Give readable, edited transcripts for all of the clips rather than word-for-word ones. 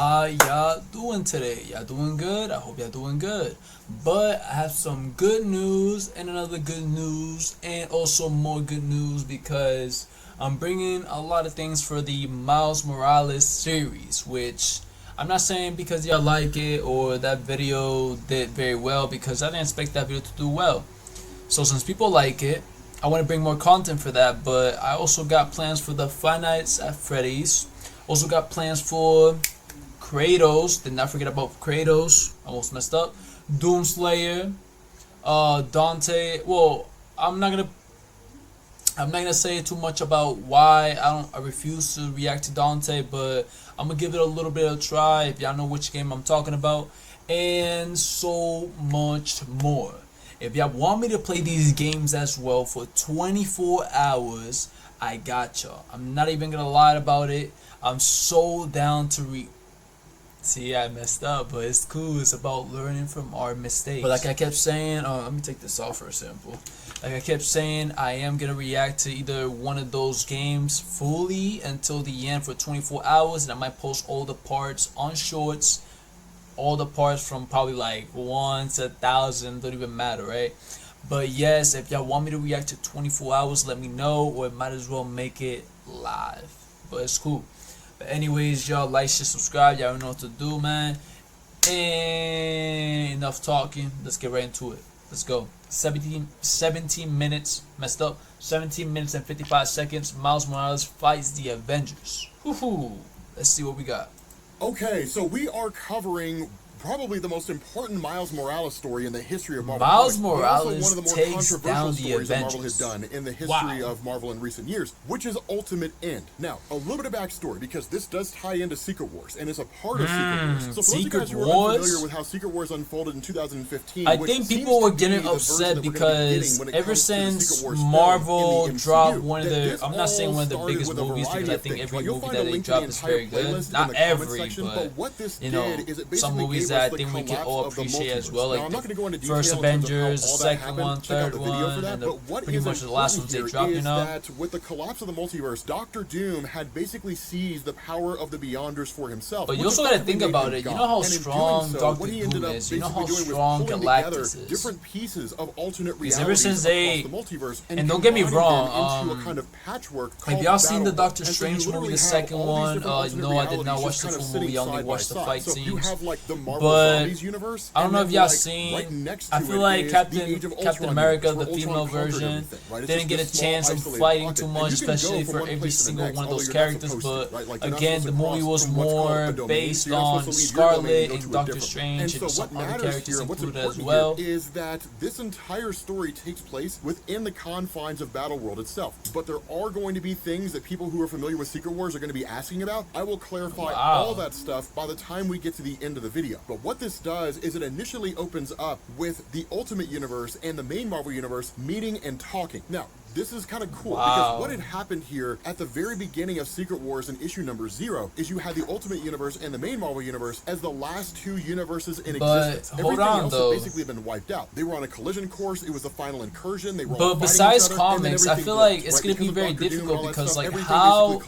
Y'all doing today? Y'all doing good? I hope y'all doing good. But I have some good news and another good news and also more good news because I'm bringing a lot of things for the Miles Morales series, which I'm not saying because y'all like it or that video did very well, because I didn't expect that video to do well. So since people like it, I want to bring more content for that. But I also got plans for the Five Nights at Freddy's. Also got plans for Kratos. Did not forget about Kratos. Almost messed up. Doomslayer. Dante. Well, I'm not gonna say too much about why I refuse to react to Dante, but I'm gonna give it a little bit of a try if y'all know which game I'm talking about, and so much more. If y'all want me to play these games as well for 24 hours, I got y'all. I'm not even gonna lie about it. I'm so down to See, I messed up, but it's cool. It's about learning from our mistakes. But like I kept saying, let me take this off for a sample. Like I kept saying, I am gonna react to either one of those games fully until the end for 24 hours, and I might post all the parts on shorts. All the parts from probably like 1 to 1,000, don't even matter, right? But yes, if y'all want me to react to 24 hours, let me know, or it might as well make it live. But it's cool. But anyways, y'all like, share, subscribe. Y'all know what to do, man. And enough talking. Let's get right into it. Let's go. 17 minutes. Messed up. 17 minutes and 55 seconds. Miles Morales fights the Avengers. Woohoo! Let's see what we got. Okay, so we are covering probably the most important Miles Morales story in the history of Marvel. Miles Morales Morales one of the more takes controversial down the stories that Avengers. Marvel has done in the history of Marvel in recent years, which is Ultimate End. Now, a little bit of backstory, because this does tie into Secret Wars, and it's a part of Secret Wars. So for those of you guys who are unfamiliar with how Secret Wars unfolded in 2015, I think people were getting upset because ever since Marvel dropped one of their, I'm not saying one of the biggest movies, because I think every movie that they drop is very good. Not every, but you know, some movies that I think we can all appreciate as well, like the first Avengers, the second one, third one, and pretty much the last ones they dropped, you know. That with the collapse of the multiverse, Doctor Doom had basically seized the power of the Beyonders for himself. But you also gotta think about it. You know how strong Doctor Doom is. You know how strong Galactus is. Different pieces of alternate realities ever since they, the multiverse, and don't get me wrong, into a kind of patchwork. Have y'all seen the Doctor Strange movie, the second one? No, I did not watch the full movie. I only watched the fight scenes. But I don't know if y'all seen. I feel like Captain America, the female version, didn't get a chance of fighting too much, especially for every single one of those characters. But again, the movie was more based on Scarlet and Doctor Strange and some other characters included as well. Is that this entire story takes place within the confines of Battleworld itself, but there are going to be things that people who are familiar with Secret Wars are going to be asking about. I will clarify all that stuff by the time we get to the end of the video. But what this does is it initially opens up with the Ultimate Universe and the main Marvel Universe meeting and talking. Now, this is kind of cool because what had happened here at the very beginning of Secret Wars in issue number 0 is you had the Ultimate Universe and the main Marvel Universe as the last two universes in existence. Everything else had basically been wiped out. They were on a collision course. It was the final incursion. They were but besides comics, I feel like it's going to be very difficult because like how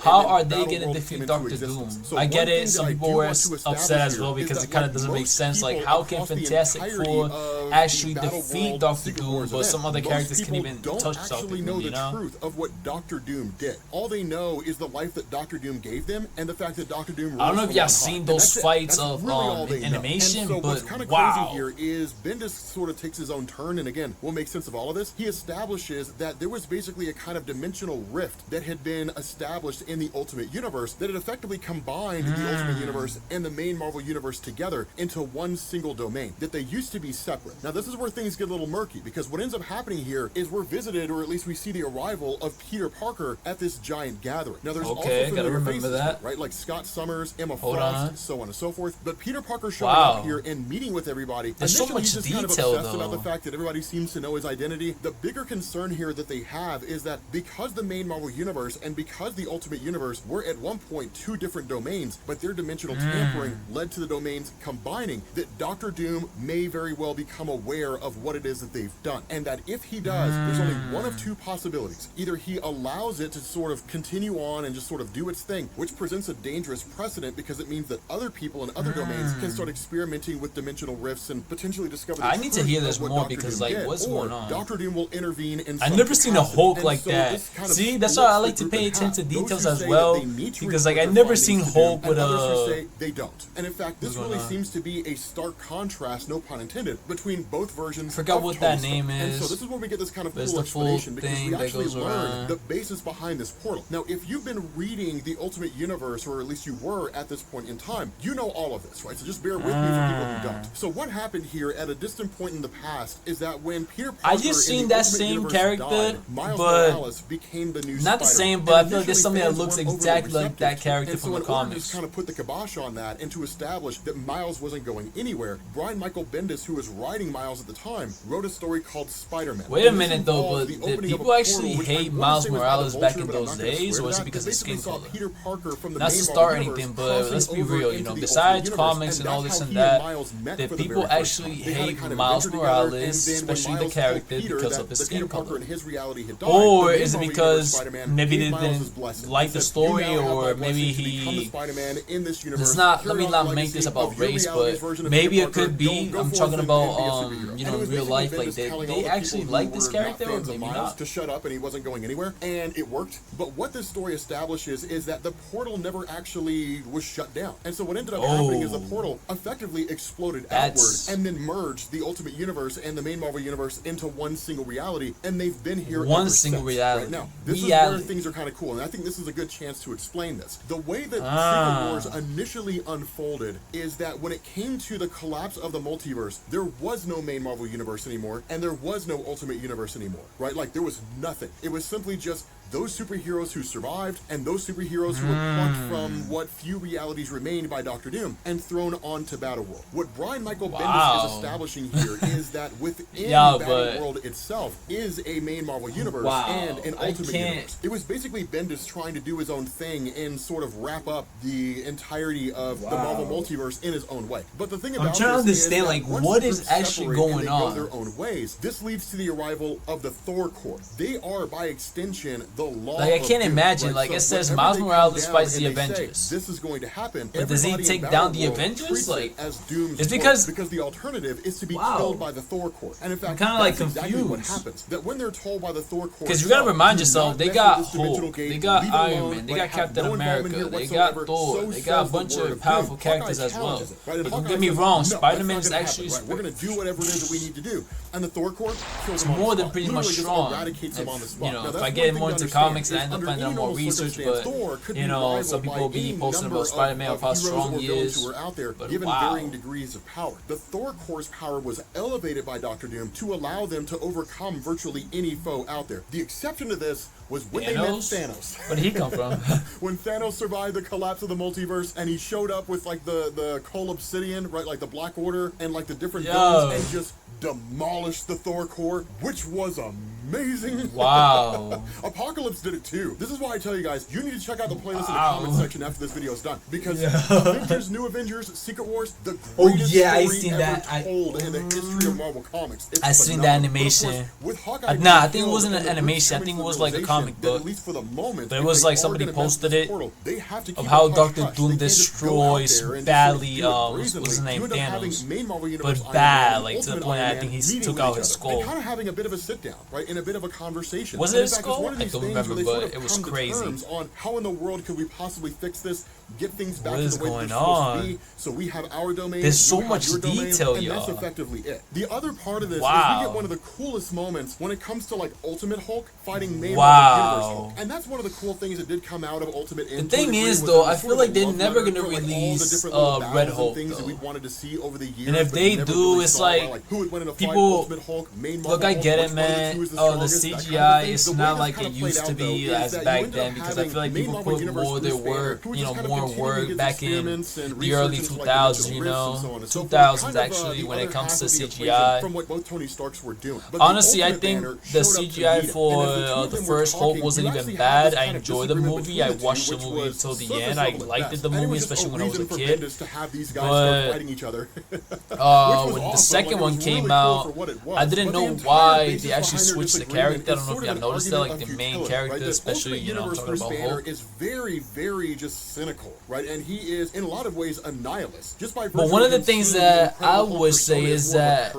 are they going to defeat Doctor Doom? I get it. Some people were upset as well because it kind of doesn't make sense. Like how can Fantastic Four actually defeat Doctor Doom, but some other characters can even don't actually know the truth of what Doctor Doom did. All they know is the life that Doctor Doom gave them and the fact that Doctor Doom I don't know if y'all seen those fights of animation, so but what's kind of crazy here is Bendis sort of takes his own turn, and again, we'll make sense of all of this. He establishes that there was basically a kind of dimensional rift that had been established in the Ultimate Universe that had effectively combined the Ultimate Universe and the main Marvel Universe together into one single domain, that they used to be separate. Now this is where things get a little murky, because what ends up happening here is we're visited, or at least we see the arrival of Peter Parker at this giant gathering. Now there's also familiar faces, right? Like Scott Summers, Emma Frost, so on and so forth. But Peter Parker showing up here and meeting with everybody. There's so much he's just detail, kind of obsessed about the fact that everybody seems to know his identity. The bigger concern here that they have is that because the main Marvel Universe and because the Ultimate Universe were at one point two different domains, but their dimensional tampering led to the domains combining, that Doctor Doom may very well become aware of what it is that they've done. And that if he does, there's only presenting one of two possibilities. Either he allows it to sort of continue on and just sort of do its thing, which presents a dangerous precedent because it means that other people in other domains can start experimenting with dimensional rifts and potentially discover the I need to hear this more Dr. because, Doom like, did. what's Or going on? Dr. Doom will intervene in I've some never seen a capacity. Hulk And like so that. this kind of See, that's why I splits like the to group pay in half. attention to Those details who as say well, that they need to because, report like, I've their never seen findings to Doom, Hulk with and others who a... say they don't. And in fact, this really seems to be a stark contrast, no pun intended, between both versions. I forgot of what Tony that Stark. name And so is. this is where we get this kind of There's cool the full explanation because thing we that actually goes learn around. the basis behind this portal. Now, if you've been reading the Ultimate Universe, or at least you were at this point in time, you know all of this, right? So just bear with me for people who don't. So what happened here at a distant point in the past is that when Peter Parker I just seen in the that Ultimate same Universe character, died, Miles but Morales became the new not the Spider-Man. same, And but I feel like there's initially something that fans looks weren't overly exactly like that receptive. character And so from the in order to comics. just kind of put the kibosh on that and to establish that Miles wasn't going anywhere, Brian Michael Bendis, who was writing Miles at the time, wrote a story called Spider-Man. Wait a And this minute though, involved but the did opening of a people portal, actually which I hate wanna Miles say was by the Morales back Vulture, in but I'm those not gonna days, swear or to is it that. because They of skin basically saw color? Peter Parker from the Not to main start Marvel anything, universe but let's crossing be over real, you into know, the besides Ultimate comics Universe, and all that's this how and he that, Miles met that for the people very first actually time. They had a hate kind of Miles adventure together, Morales, and then when especially the Miles told character, Peter because that of his the skin Peter Parker color. in his reality had died, Or the main is it Marvel because Universe Spider-Man maybe gave they Miles his didn't blessing. like He the said, story, "You now have or my maybe blessing to become the he... Spider-Man in this universe. It's not, let Carry me on not the make this legacy about of your race, reality's but version of maybe Peter it could Parker. be, Go I'm forth talking and about, be a superhero." you And know, it was real basically life, Bendis like, telling all they the actually people like who this were character, not or fans of maybe Miles not. to shut up, and he wasn't going anywhere, and it worked. But what this story establishes is that the portal never actually was shut down. And so what ended up happening is the portal effectively exploded outward and then merged the Ultimate Universe and the main Marvel Universe into one single reality, and they've been here One ever single since. reality. Right now, this is where things are kind of cool, and I think this is a good chance to explain this. The way that Secret Wars initially unfolded is that when it came to the collapse of the multiverse, there was no main Marvel Universe anymore, and there was no Ultimate Universe anymore, right? Like, there was nothing. It was simply just those superheroes who survived and those superheroes who were plucked from what few realities remained by Dr. Doom and thrown onto Battleworld. What Brian Michael Bendis is establishing here is that within Battleworld itself is a main Marvel Universe and an Ultimate Universe. It was basically Bendis trying to do his own thing and sort of wrap up the entirety of the Marvel multiverse in his own way. But the thing about I'm trying to understand, is like, once what the is groups actually separate going and they on? go their own ways, this leads to the arrival of the Thor Corps. They are, by extension, the law. Like, I can't imagine. Like, So it says whenever Miles they come Morales down fights and the they say, Avengers. this is going to happen. But does he Everybody in take down the Battleworld Avengers? treats it Like, as Doom's it's work, because the alternative is to be killed by the Thor Corps. And in fact, I'm kind of like that's exactly what confused. happens. That when they're told by the Thor Corps, because you gotta remind yourself, they got Hulk, Hulk, they got Iron Man, they got Captain America, they got Thor, they got a bunch of powerful characters as well. But don't get me wrong, Spider-Man is actually we're going to do whatever it is that we need to do. And the Thor Corps kills it's him on more the than spot. pretty much Literally just strong. eradicates him on the spot. You know, Now, if that's I one get thing more to into understand comics, I is end up under finding out any more normal research, circumstance, but Thor could you be know, rivaled some people by be any posting number about Spider-Man of of how heroes strong or he villains is. who are out there, But given wow. varying degrees of power. The Thor Corps' power was elevated by Dr. Doom to allow them to overcome virtually any foe out there. The exception to this was when they met Thanos. Where did he come from? When Thanos survived the collapse of the multiverse and he showed up with like the Coal Obsidian, right, like the Black Order and like the different villains and just demolished the Thor Corps, which was amazing. Wow. Apocalypse did it too. This is why I tell you guys, you need to check out the playlist in the comment section after this video is done. Because Avengers, New Avengers, Secret Wars, the greatest story ever told in the history of Marvel Comics. It's I seen the animation. Nah, I think it wasn't an animation. I think it was like a comic book. At least for the moment, but it was like somebody posted it of how Dr. Doom destroys badly, what's his name, Thanos. But bad, like to the point I think he took out his skull. Kind of having a bit of a sit down, right, and a bit of a conversation. Was it a skull? I don't remember, but it was crazy. On how in the world could we possibly fix this? Get things back to the way they're supposed to be. So we have our domain. There's so much detail, and that's effectively it. The other part of this is we get one of the coolest moments when it comes to like Ultimate Hulk fighting main Universe Hulk, and that's one of the cool things that did come out of Ultimate. The thing is, though, I feel like they're never gonna release Red Hulk. Things that we wanted to see over the years, and if they do, it's like people. Look, I get it, man. Oh, the CGI is not like it used to be as back then because I feel like people put more of their work, you know, more work back in the early 2000s, you know, 2000s actually when it comes to CGI. Honestly, I think the CGI for the first Hulk wasn't even bad. I enjoyed the movie. I watched the movie until the end. I liked the movie, especially when I was a kid. But when the second one came out, I didn't know why they actually switched changed the character. I don't know if y'all noticed that, like the main character, right? especially, you know, I'm talking about Hulk. Is very, very just cynical, right? And he is, in a lot of ways, a nihilist. Just by but one of the things that I would say is that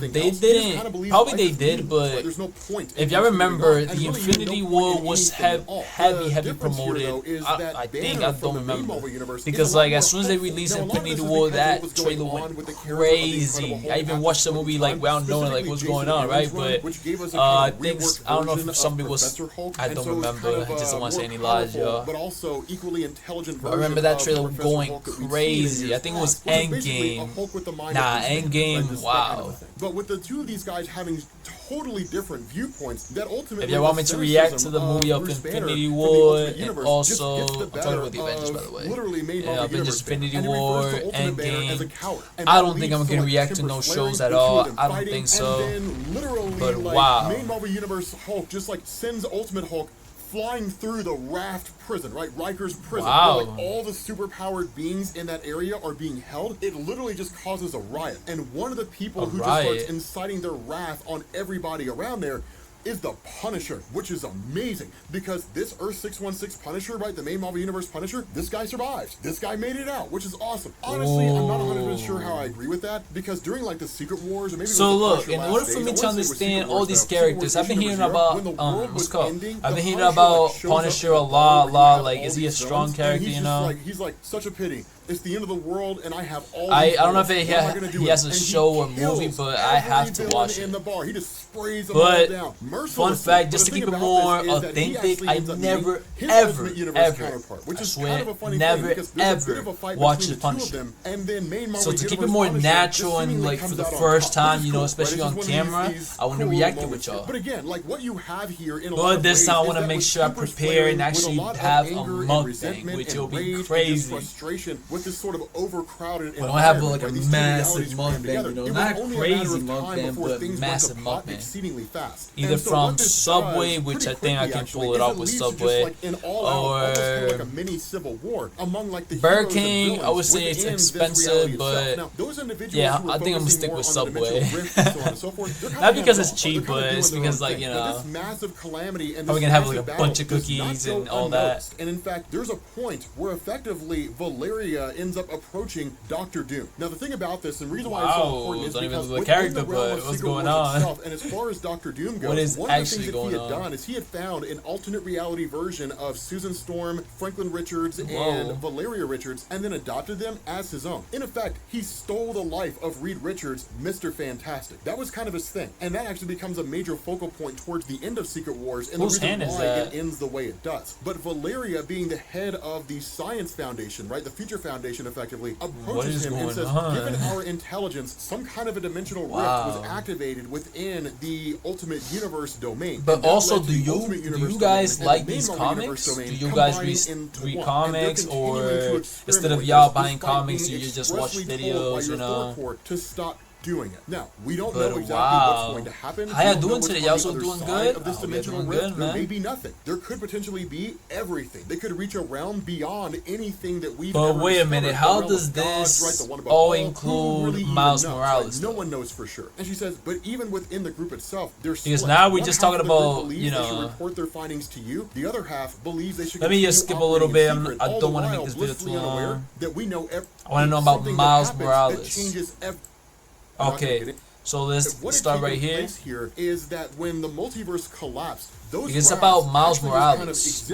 they didn't, probably they did, but there's no point if y'all remember, the Infinity War was heavy promoted. I think, I don't remember, because like as soon as they released Infinity War, that trailer went crazy. I even watched the movie like without knowing like what's going on, right? But I don't know if somebody was, I don't remember. I just don't want to say any lies, y'all. But also equally intelligent. I remember that trailer going crazy. I think it was Endgame. Nah, Endgame. Wow. But with the two of these guys having totally different viewpoints, that ultimately, if you want me to react to the movie of Infinity War, and also I'm talking about the Avengers, by the way. Yeah, Avengers, Infinity War, Endgame. I don't think I'm gonna react to no shows at all. I don't think so. But wow. Main Marvel Universe Hulk just like sends Ultimate Hulk flying through the Raft prison, right? Riker's prison. Wow. Where, like, all the superpowered beings in that area are being held. It literally just causes a riot. And one of the people who just starts inciting their wrath on everybody around there is the Punisher, which is amazing because this Earth 616 Punisher, right, the main Marvel Universe Punisher, this guy survived. This guy made it out, which is awesome. Honestly, I'm not 100% sure how I agree with that because during like the Secret Wars or maybe so look, in order for me to understand all these characters, I've been hearing about what's called? I've been hearing about Punisher a lot. Like, is he a strong character? You know, he's like such a pity. It's the end of the world, and I have all. I don't know if he has a show or movie, but I have to watch it. In the bar, he just sprays them all down. Fun fact, just to keep it more authentic, I never, ever, I swear, never, ever watched the Punisher. So to keep it more natural and like for the first time, you know, especially on camera, I want to react it with y'all. But again, like what you have here in a lot but of this ways time I want to make sure I prepare and actually have a mukbang, which will be crazy. With this sort of overcrowded I don't have like a massive mukbang, you know, not crazy mukbang, but massive mukbang. Exceedingly fast. Either from Subway, which I think I can pull it off with Subway, or like a mini civil war among like the Burger King. I would say it's expensive, but yeah, I think I'm gonna stick with Subway. Not because it's cheap, but it's because like, you know, I'm gonna have like a bunch of cookies and all that. And in fact, there's a point where effectively Valeria ends up approaching Dr. Doom. Now the thing about this, and the reason why it's so important is because the character, but what's going on? Itself, and as far as Dr. Doom goes, what is one of the actually things that he had done is he had found an alternate reality version of Susan Storm, Franklin Richards, and Valeria Richards, and then adopted them as his own. In effect, he stole the life of Reed Richards, Mr. Fantastic. That was kind of his thing, and that actually becomes a major focal point towards the end of Secret Wars, and the reason why it ends the way it does. But Valeria, being the head of the Science Foundation, right, the Future Foundation, effectively approaches him and says, given our intelligence, some kind of a dimensional rift was activated within the Ultimate Universe domain. But also, do you guys like these comics? Do you guys read comics, or instead of y'all buying comics, you just watch videos, you know? To stop doing it. Now, we don't know exactly what's going to happen. How y'all doing today? Y'all also doing good? Of this dimensional rift, there may be nothing. There could potentially be everything. They could reach a realm beyond anything that we've ever But wait a minute, how does this all include Miles Morales? No one knows for sure. And she says, but even within the group itself, there's because now we're just talking about, you know, report their findings to you. The other half believes they should. Let me just skip a little bit. I don't want to make this video too long. That we know. I want to know about Miles Morales. Okay, so let's start right here. Here is that when the multiverse collapsed, it's about Miles Morales.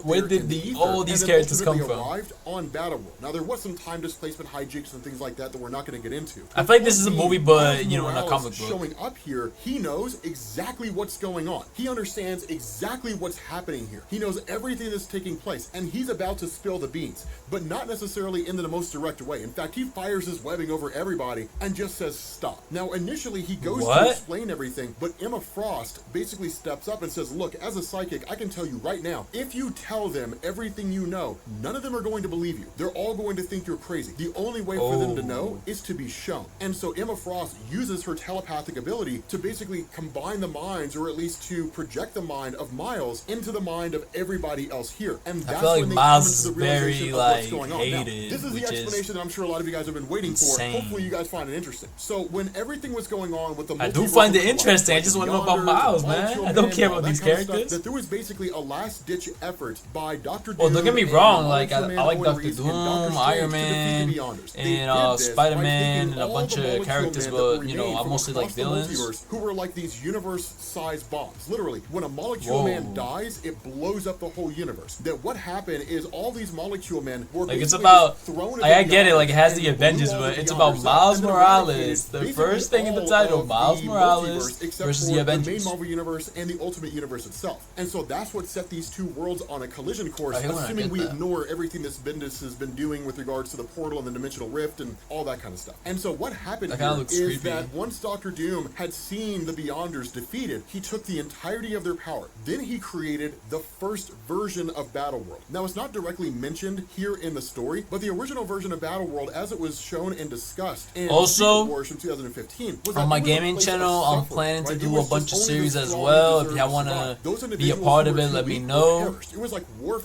Where did all these characters come from? Arrived on Battleworld. Now there was some time displacement hijinks and things like that we're not going to get into. I feel like this is a movie, but you know, in a comic book. Showing up here, he knows exactly what's going on. He understands exactly what's happening here. He knows everything that's taking place, and he's about to spill the beans, but not necessarily in the most direct way. In fact, he fires his webbing over everybody and just says stop. Now initially he goes to explain everything, but Emma Frost basically steps up and says, look, look, as a psychic, I can tell you right now, if you tell them everything you know, none of them are going to believe you. They're all going to think you're crazy. The only way for them to know is to be shown. And so Emma Frost uses her telepathic ability to basically combine the minds, or at least to project the mind of Miles into the mind of everybody else here. And that's when they come into the realization of what's going on. Now, this is the explanation that I'm sure a lot of you guys have been waiting for. Hopefully you guys find it interesting. So when everything was going on with the I do find it interesting. I just want to know about Miles, man. I don't care about these characters. That there was basically a last-ditch effort by Dr. Doom. Well, don't get me wrong. Like I like Dr. Doom, Iron Man, and Spider-Man, and a bunch of characters, but you know, I mostly like villains. Who were like these universe-sized bombs. Literally, when a Molecule Man dies, it blows up the whole universe. That what happened is all these Molecule Men were like, it's about, like, I get it, like it has the Avengers, but it's about Miles Morales. The first thing in the title, Miles Morales versus the Avengers. The main Marvel universe and the Ultimate Universe itself. And so that's what set these two worlds on a collision course, assuming we ignore everything that Bendis has been doing with regards to the portal and the dimensional rift and all that kind of stuff. And so what happened here is that once Dr. Doom had seen the Beyonders defeated, he took the entirety of their power. Then he created the first version of Battleworld. Now, it's not directly mentioned here in the story, but the original version of Battleworld, as it was shown and discussed in Secret Wars from 2015, was on my gaming channel. I'm planning to do a bunch of series as well. If y'all want to be a part of it, let me know.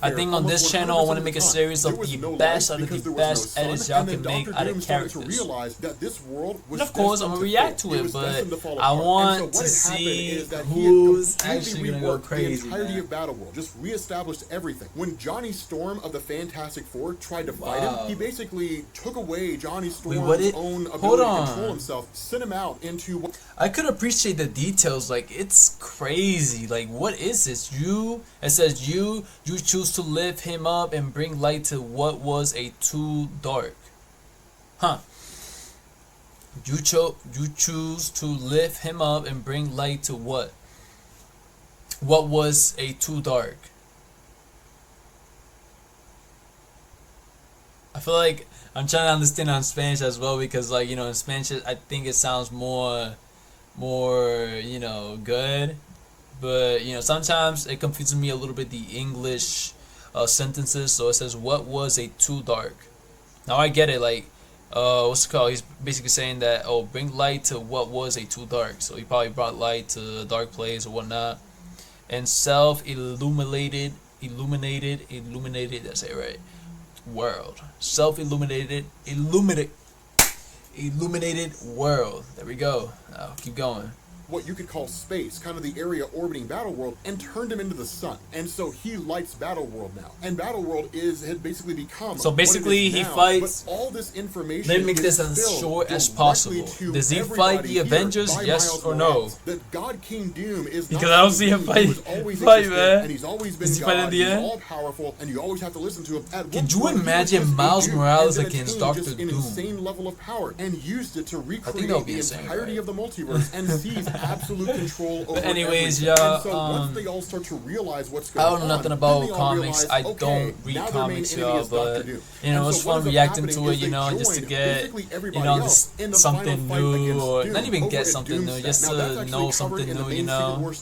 I think on this channel I want to make a series of the best out of the best edits y'all can make out of characters. And of course I'm gonna react to it, but I want to see who's actually gonna go crazy. The entirety of Battleworld just reestablished everything. When Johnny Storm of the Fantastic Four tried to fight him, he basically took away Johnny Storm's own ability to control himself, sent him out into. I could appreciate the details. Like, it's crazy. Like, what is this? It says you choose to lift him up and bring light to what was a too dark. Huh. You choose to lift him up and bring light to what was a too dark. I feel like I'm trying to understand on Spanish as well, because, like, you know, in Spanish I think it sounds more you know, good, but you know, sometimes it confuses me a little bit, the English sentences. So it says what was a too dark. Now I get it, like what's it called, he's basically saying that, oh, bring light to what was a too dark. So he probably brought light to a dark place or whatnot. And self-illuminated, that's it, right? World. Self-illuminated world. There we go. I'll keep going. What you could call space, kind of the area orbiting Battleworld, and turned him into the sun. And so he lights Battleworld now. And Battleworld had basically become. So basically he fights. But all this information. Let me make this as short as possible. Does he fight the Avengers? Yes or no? That God King Doom is because I don't see him fight, man. And he's always been God. He's all powerful, and you always have to listen to him. Can you imagine Miles Morales against Dr. Doom? An insane level of power, and used it to recreate the entirety of the multiverse and seize absolute control over. But anyways, everything. y'all, And so once they all start to realize what's going on, I don't know nothing about comics. I don't read comics, y'all, but you know, it's fun reacting to it, you know, just to get, you know, just something new, or not even get something new, just to know something new, you know.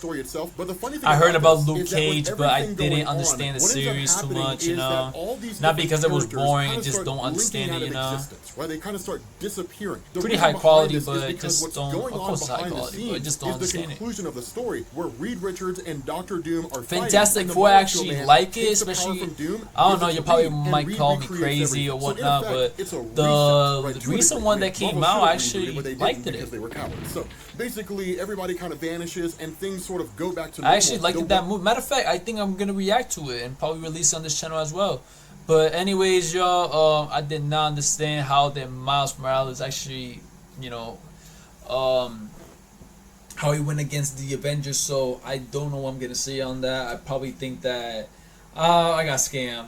I heard about Luke Cage, but I didn't understand the series too much, you know. Not because it was boring, I just don't understand it, you know. They kind of start disappearing. Pretty high quality, but just don't. Of course, it's high quality, but just don't understand it. The conclusion of the story where Reed Richards and Dr. Doom are Fantastic Four. Actually like it, especially. I don't know. You probably might call me crazy or whatnot, but the recent one that came out, I actually liked it. Because they were cowards. So basically, everybody kind of vanishes and things sort of go back to normal. I actually liked that movie. Matter of fact, I think I'm gonna react to it and probably release it on this channel as well. But anyways, y'all, I did not understand how that Miles Morales actually, you know, how he went against the Avengers. So I don't know what I'm gonna say on that. I probably think that I got scammed.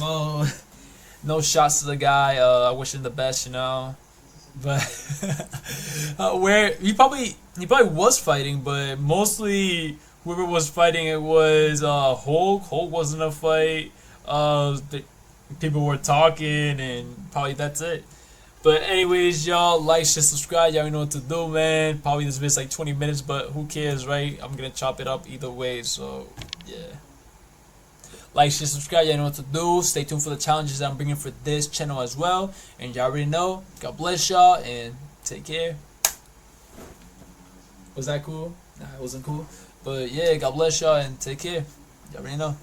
No shots to the guy. I wish him the best, you know. But where he probably was fighting, but mostly whoever was fighting, it was Hulk. Hulk wasn't a fight. People were talking, and probably that's it. But anyways, y'all, like, share, subscribe. Y'all already know what to do, man. Probably this vid's like 20 minutes, but who cares, right? I'm gonna chop it up either way, so yeah. Like, share, subscribe. Y'all know what to do. Stay tuned for the challenges that I'm bringing for this channel as well. And y'all already know. God bless y'all and take care. Was that cool? Nah, it wasn't cool. But yeah, God bless y'all and take care. Y'all already know.